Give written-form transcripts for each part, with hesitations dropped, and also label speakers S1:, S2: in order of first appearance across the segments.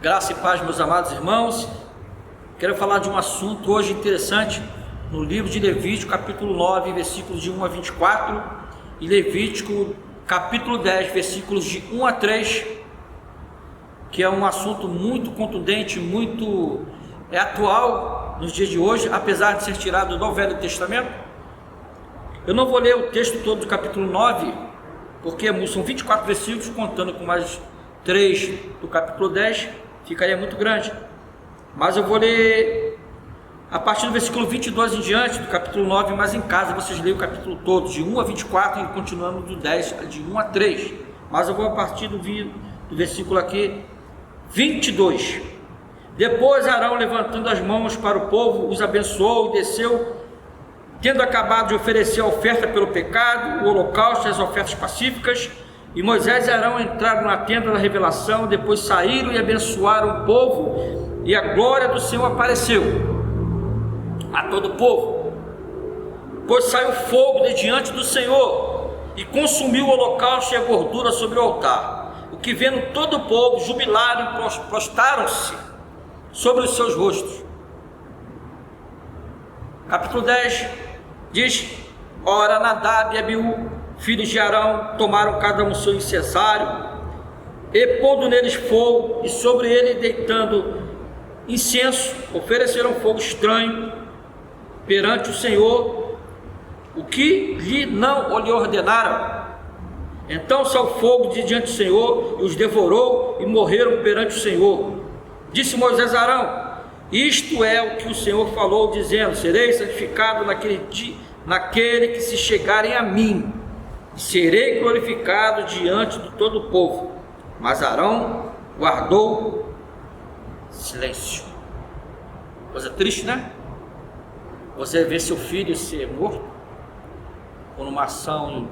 S1: Graça e paz, meus amados irmãos. Quero falar de um assunto hoje interessante no livro de Levítico, capítulo 9, versículos de 1 a 24, e Levítico, capítulo 10, versículos de 1 a 3, que é um assunto muito contundente, muito atual nos dias de hoje, apesar de ser tirado do Velho Testamento. Eu não vou ler o texto todo do capítulo 9, porque são 24 versículos, contando com mais 3 do capítulo 10, ficaria muito grande. Mas eu vou ler a partir do versículo 22 em diante, do capítulo 9, mas em casa vocês leem o capítulo todo, de 1 a 24, e continuando do 10, de 1 a 3. Mas eu vou a partir do versículo aqui, 22. Depois Arão, levantando as mãos para o povo, os abençoou e desceu, tendo acabado de oferecer a oferta pelo pecado, o holocausto e as ofertas pacíficas. E Moisés e Arão entraram na tenda da revelação, depois saíram e abençoaram o povo, e a glória do Senhor apareceu a todo o povo. Pois saiu fogo de diante do Senhor, e consumiu o holocausto e a gordura sobre o altar. O que vendo todo o povo, jubilaram e prostraram-se sobre os seus rostos. Capítulo 10 diz: ora, Nadab e Abiú, filhos de Arão, tomaram cada um seu incensário, e pondo neles fogo, e sobre ele deitando incenso, ofereceram fogo estranho perante o Senhor, o que lhe não lhe ordenaram. Então saiu fogo de diante do Senhor, e os devorou, e morreram perante o Senhor. Disse Moisés a Arão: isto é o que o Senhor falou, dizendo: serei santificado naquele dia, naquele que se chegarem a mim, e serei glorificado diante de todo o povo. Mas Arão guardou silêncio. Coisa triste, né? Você vê seu filho ser morto por uma ação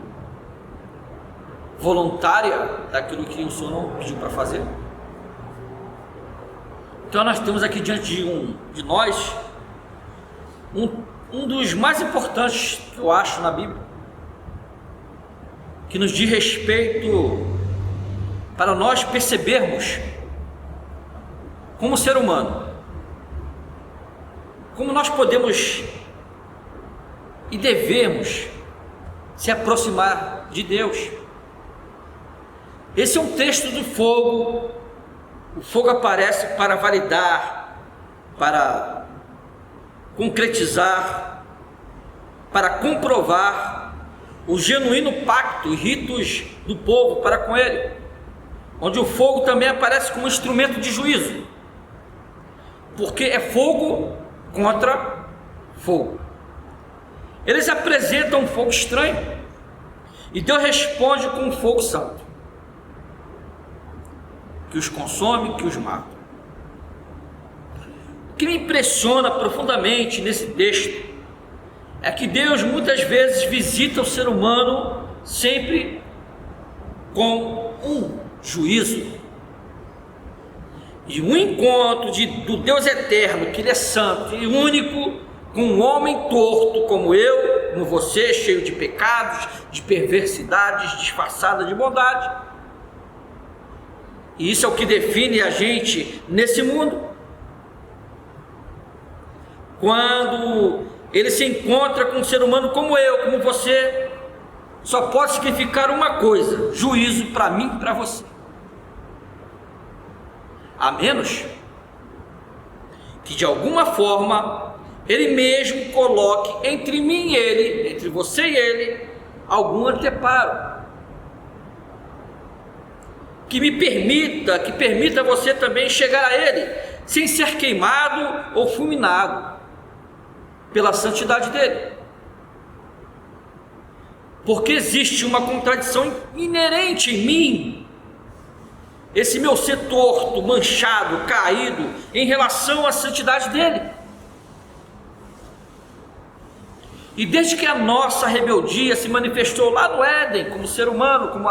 S1: voluntária daquilo que o Senhor não pediu para fazer. Então nós temos aqui diante de nós um dos mais importantes que eu acho na Bíblia, que nos diz respeito para nós percebermos como ser humano, como nós podemos e devemos se aproximar de Deus. Esse é um texto do fogo. O fogo aparece para validar, para concretizar, para comprovar o genuíno pacto e ritos do povo para com ele, onde o fogo também aparece como instrumento de juízo, porque é fogo contra fogo. Eles apresentam um fogo estranho, e Deus responde com um fogo santo, que os consome, que os mata. O que me impressiona profundamente nesse texto é que Deus muitas vezes visita o ser humano sempre com um juízo, e um encontro do Deus eterno, que Ele é santo e único, com um homem torto como eu, como você, cheio de pecados, de perversidades, disfarçada de bondade. E isso é o que define a gente nesse mundo. Quando ele se encontra com um ser humano como eu, como você, só pode significar uma coisa: juízo para mim e para você. A menos que de alguma forma ele mesmo coloque entre mim e ele, entre você e ele, algum anteparo que permita você também chegar a ele sem ser queimado ou fulminado pela santidade dele. Porque existe uma contradição inerente em mim, esse meu ser torto, manchado, caído, em relação à santidade dele. E desde que a nossa rebeldia se manifestou lá no Éden, como ser humano, como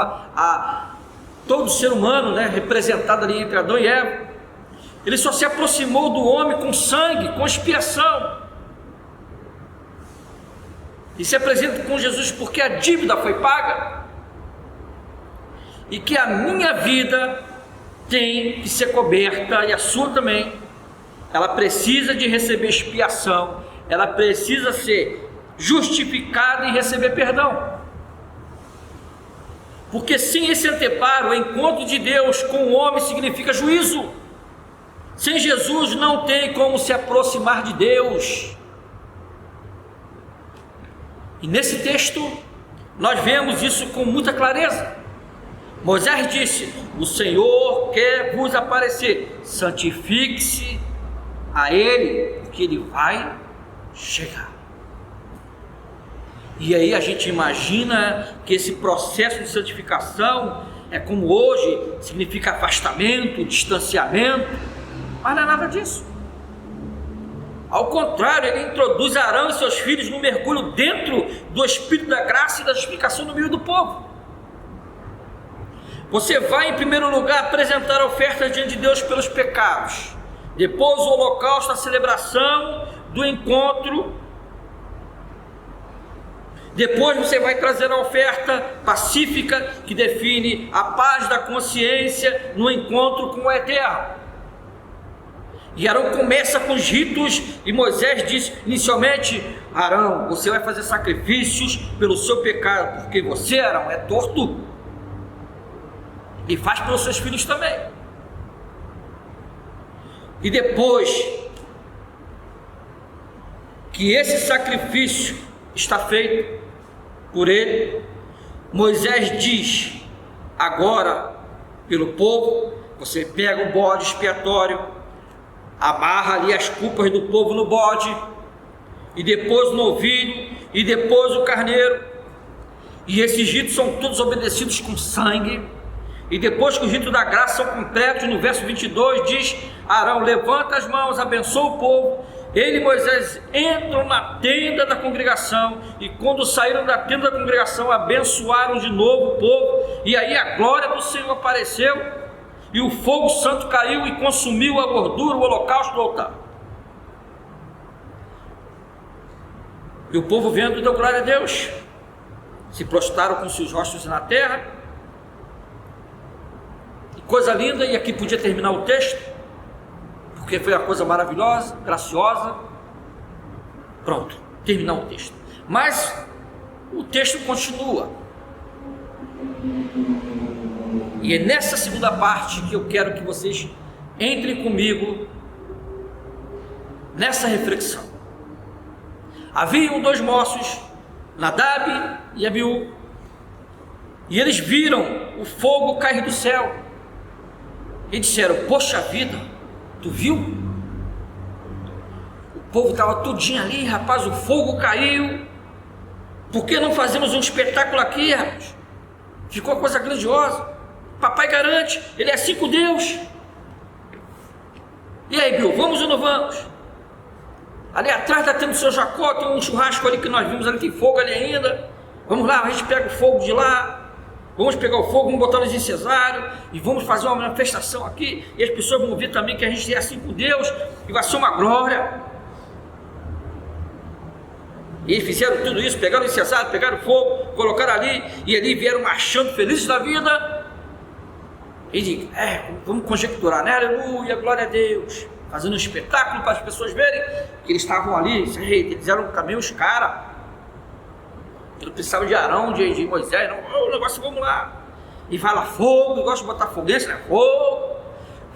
S1: todo ser humano, né, representado ali entre Adão e Eva, ele só se aproximou do homem com sangue, com expiação, e se apresenta com Jesus porque a dívida foi paga, e que a minha vida tem que ser coberta, e a sua também. Ela precisa de receber expiação, ela precisa ser justificada e receber perdão. Porque sem esse anteparo, o encontro de Deus com o homem significa juízo. Sem Jesus não tem como se aproximar de Deus. E nesse texto, nós vemos isso com muita clareza. Moisés disse: o Senhor quer vos aparecer, santifique-se a Ele, porque Ele vai chegar. E aí a gente imagina que esse processo de santificação é como hoje, significa afastamento, distanciamento, mas não é nada disso. Ao contrário, ele introduz Arão e seus filhos no mergulho dentro do Espírito da graça e da justificação no meio do povo. Você vai, em primeiro lugar, apresentar ofertas diante de Deus pelos pecados. Depois o holocausto, a celebração do encontro. Depois você vai trazer a oferta pacífica, que define a paz da consciência no encontro com o Eterno. E Arão começa com os ritos, e Moisés diz inicialmente: Arão, você vai fazer sacrifícios pelo seu pecado, porque você, Arão, é torto, e faz pelos seus filhos também. E depois que esse sacrifício está feito por ele, Moisés diz: agora, pelo povo, você pega o bode expiatório, amarra ali as culpas do povo no bode, e depois no novilho, e depois o carneiro, e esses ritos são todos obedecidos com sangue. E depois que os ritos da graça são completos, no verso 22 diz: Arão levanta as mãos, abençoa o povo. Ele e Moisés entram na tenda da congregação, e quando saíram da tenda da congregação, abençoaram de novo o povo, e aí a glória do Senhor apareceu, e o fogo santo caiu e consumiu a gordura, o holocausto do altar. E o povo vendo deu glória a Deus, se prostraram com seus rostos na terra. E coisa linda, e aqui podia terminar o texto, porque foi uma coisa maravilhosa, graciosa. Pronto, terminar o texto. Mas o texto continua. E é nessa segunda parte que eu quero que vocês entrem comigo nessa reflexão. Haviam dois moços, Nadab e Abiú, e eles viram o fogo cair do céu e disseram: poxa vida, tu viu? O povo estava tudinho ali, rapaz, o fogo caiu. Por que não fazemos um espetáculo aqui, rapaz? Ficou uma coisa grandiosa. Papai garante, ele é assim com Deus. E aí, Bill, vamos ou não vamos? Ali atrás está tendo o seu Jacó, tem um churrasco ali que nós vimos ali, tem fogo ali ainda. Vamos lá, a gente pega o fogo de lá. Vamos pegar o fogo, vamos botar nos incensários e vamos fazer uma manifestação aqui, e as pessoas vão ver também que a gente é assim com Deus, e vai ser uma glória. E eles fizeram tudo isso, pegaram o incensário, pegaram o fogo, colocaram ali, e ali vieram marchando felizes da vida. E dizem: vamos conjecturar, né? Aleluia, glória a Deus, fazendo um espetáculo para as pessoas verem que eles estavam ali. Eles eram também os caras. Ele precisava de Arão, de Moisés, não, o negócio, vamos lá. E vai lá, fogo, gosta de botar foguete, né?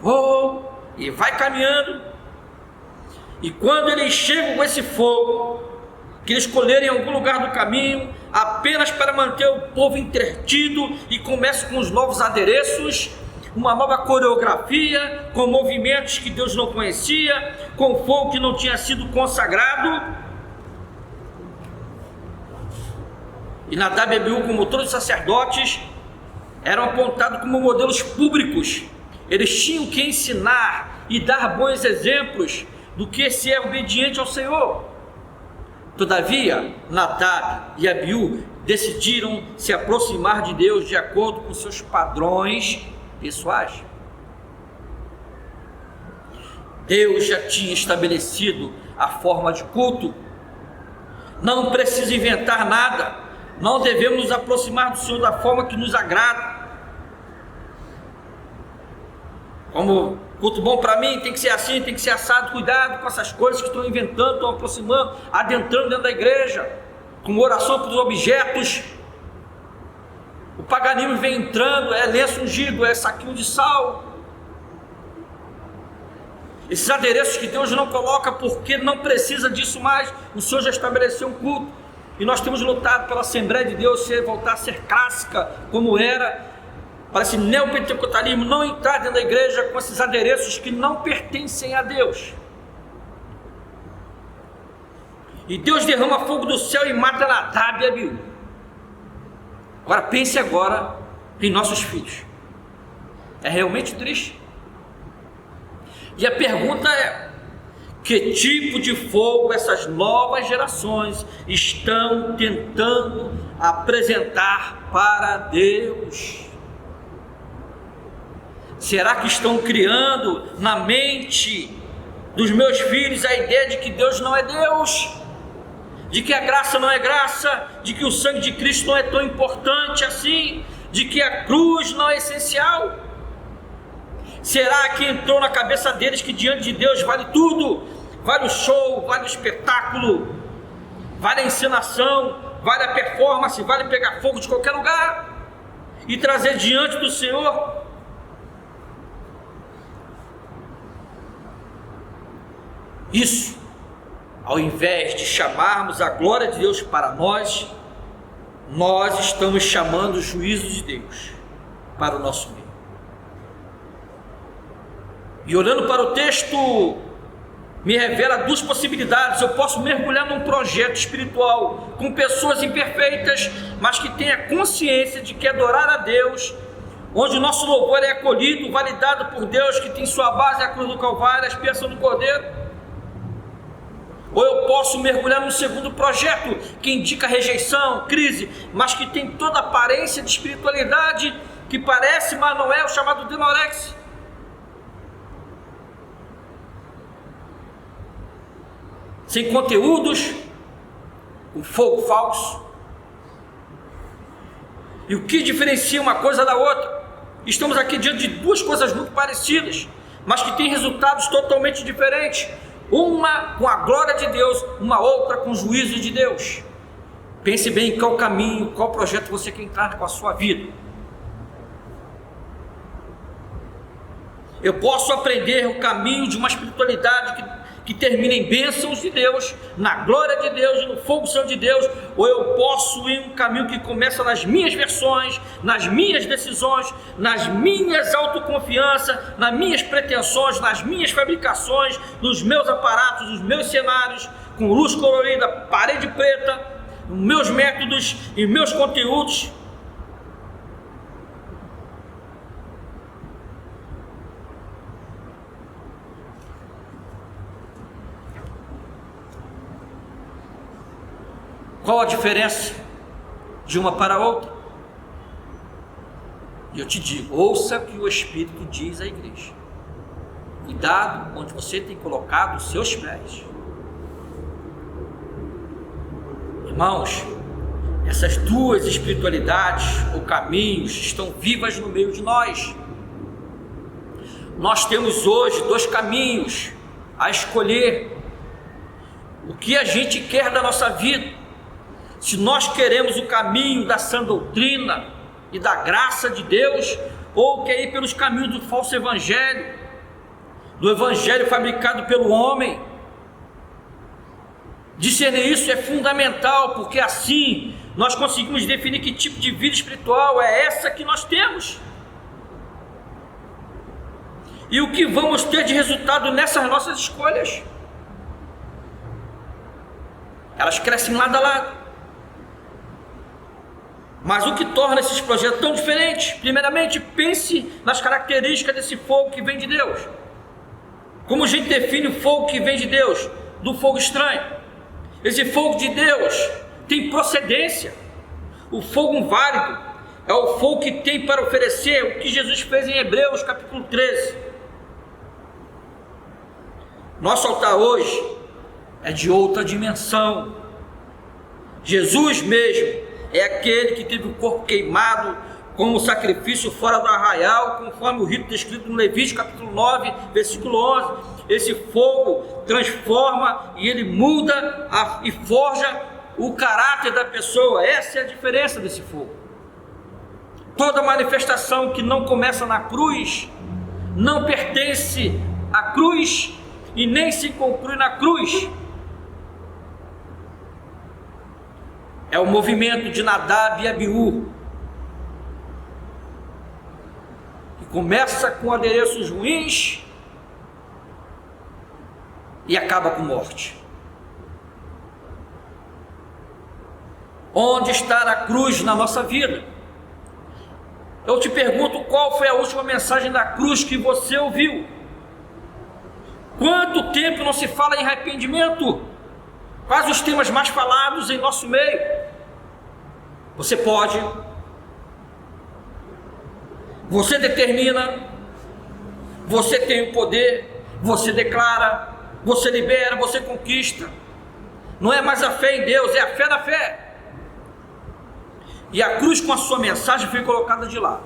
S1: Fogo, e vai caminhando. E quando eles chegam com esse fogo, que eles escolherem em algum lugar do caminho, apenas para manter o povo entretido, e começam com os novos adereços, uma nova coreografia, com movimentos que Deus não conhecia, com fogo que não tinha sido consagrado. E Nadab e Abiú, como todos os sacerdotes, eram apontados como modelos públicos. Eles tinham que ensinar e dar bons exemplos do que ser obediente ao Senhor. Todavia, Nadab e Abiú decidiram se aproximar de Deus de acordo com seus padrões pessoais. Deus já tinha estabelecido a forma de culto. Não precisa inventar nada. Não devemos nos aproximar do Senhor da forma que nos agrada. Como culto bom para mim, tem que ser assim, tem que ser assado. Cuidado com essas coisas que estão inventando, estão aproximando, adentrando dentro da igreja, com oração para os objetos. O paganismo vem entrando, é lenço ungido, é saquinho de sal. Esses adereços que Deus não coloca porque não precisa disso mais. O Senhor já estabeleceu um culto. E nós temos lutado pela Assembleia de Deus voltar a ser clássica, como era, para esse neopentecostalismo não entrar dentro da igreja com esses adereços que não pertencem a Deus. E Deus derrama fogo do céu e mata Nadab e Abiú. Agora pense agora em nossos filhos. É realmente triste. E a pergunta é: que tipo de fogo essas novas gerações estão tentando apresentar para Deus? Será que estão criando na mente dos meus filhos a ideia de que Deus não é Deus? De que a graça não é graça? De que o sangue de Cristo não é tão importante assim? De que a cruz não é essencial? Será que entrou na cabeça deles que diante de Deus vale tudo? Vale o show, vale o espetáculo, vale a encenação, vale a performance, vale pegar fogo de qualquer lugar e trazer diante do Senhor? Isso, ao invés de chamarmos a glória de Deus para nós, nós estamos chamando o juízo de Deus para o nosso meio. E olhando para o texto, me revela duas possibilidades. Eu posso mergulhar num projeto espiritual com pessoas imperfeitas, mas que tenha consciência de que adorar a Deus, onde o nosso louvor é acolhido, validado por Deus, que tem sua base a cruz do Calvário, a expiação do Cordeiro. Ou eu posso mergulhar num segundo projeto, que indica rejeição, crise, mas que tem toda a aparência de espiritualidade, que parece, mas não é, o chamado denorexia. Sem conteúdos, com fogo falso. E o que diferencia uma coisa da outra? Estamos aqui diante de duas coisas muito parecidas, mas que têm resultados totalmente diferentes. Uma com a glória de Deus, uma outra com o juízo de Deus. Pense bem em qual caminho, qual projeto você quer entrar com a sua vida. Eu posso aprender o caminho de uma espiritualidade que termina em bênçãos de Deus, na glória de Deus e no fogo santo de Deus, ou eu posso ir um caminho que começa nas minhas versões, nas minhas decisões, nas minhas autoconfianças, nas minhas pretensões, nas minhas fabricações, nos meus aparatos, nos meus cenários, com luz colorida, parede preta, meus métodos e meus conteúdos. Qual a diferença de uma para a outra? E eu te digo, ouça o que o Espírito diz à igreja. Cuidado onde você tem colocado os seus pés. Irmãos, essas duas espiritualidades ou caminhos estão vivas no meio de nós. Nós temos hoje dois caminhos a escolher. O que a gente quer da nossa vida? Se nós queremos o caminho da sã doutrina e da graça de Deus, ou quer ir pelos caminhos do falso evangelho, do evangelho fabricado pelo homem. Discernir isso é fundamental, porque assim nós conseguimos definir que tipo de vida espiritual é essa que nós temos. E o que vamos ter de resultado nessas nossas escolhas? Elas crescem lado a lado. Mas o que torna esses projetos tão diferentes? Primeiramente, pense nas características desse fogo que vem de Deus. Como a gente define o fogo que vem de Deus? Do fogo estranho. Esse fogo de Deus tem procedência. O fogo válido é o fogo que tem para oferecer o que Jesus fez em Hebreus capítulo 13. Nosso altar hoje é de outra dimensão. Jesus mesmo é aquele que teve o corpo queimado como sacrifício fora do arraial, conforme o rito descrito no Levítico capítulo 9, versículo 11. Esse fogo transforma e ele muda e forja o caráter da pessoa. Essa é a diferença desse fogo. Toda manifestação que não começa na cruz, não pertence à cruz e nem se conclui na cruz. É o movimento de Nadab e Abiú, que começa com adereços ruins e acaba com morte. Onde está a cruz na nossa vida? Eu te pergunto, qual foi a última mensagem da cruz que você ouviu? Quanto tempo não se fala em arrependimento? Quais os temas mais falados em nosso meio? Você pode, você determina, você tem o poder, você declara, você libera, você conquista. Não é mais a fé em Deus, é a fé da fé. E a cruz com a sua mensagem foi colocada de lado.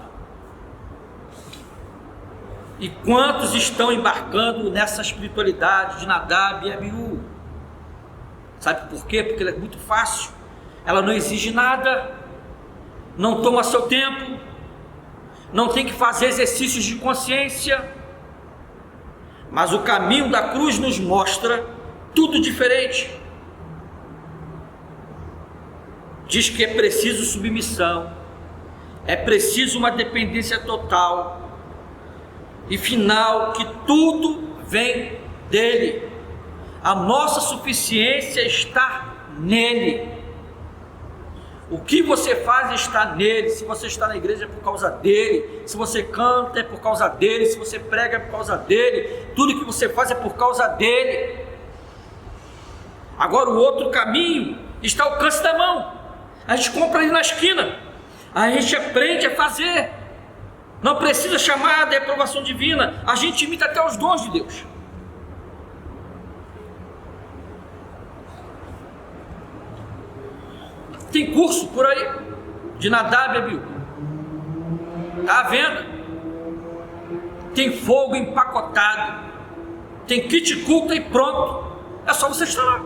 S1: E quantos estão embarcando nessa espiritualidade de Nadab e Abiú? Sabe por quê? Porque ela é muito fácil. Ela não exige nada, não toma seu tempo, não tem que fazer exercícios de consciência. Mas o caminho da cruz nos mostra tudo diferente. Diz que é preciso submissão, é preciso uma dependência total e final, que tudo vem dele. A nossa suficiência está nele. O que você faz está nele. Se você está na igreja é por causa dele, se você canta é por causa dele, se você prega é por causa dele, tudo que você faz é por causa dele. Agora o outro caminho está ao alcance da mão. A gente compra ali na esquina, a gente aprende a fazer, não precisa chamada e aprovação divina, a gente imita até os dons de Deus. Tem curso por aí de Nadab e Abiú, está à venda. Tem fogo empacotado, tem kit culto e pronto, é só você estar lá.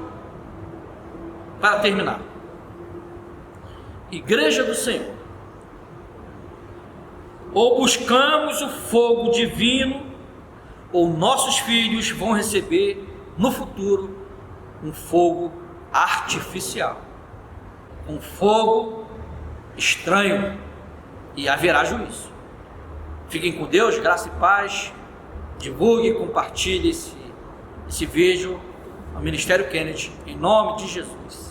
S1: Para terminar, Igreja do Senhor, ou buscamos o fogo divino, ou nossos filhos vão receber no futuro um fogo artificial, um fogo estranho, e haverá juízo. Fiquem com Deus, graça e paz. Divulgue e compartilhe esse vídeo ao Ministério Kennedy, em nome de Jesus.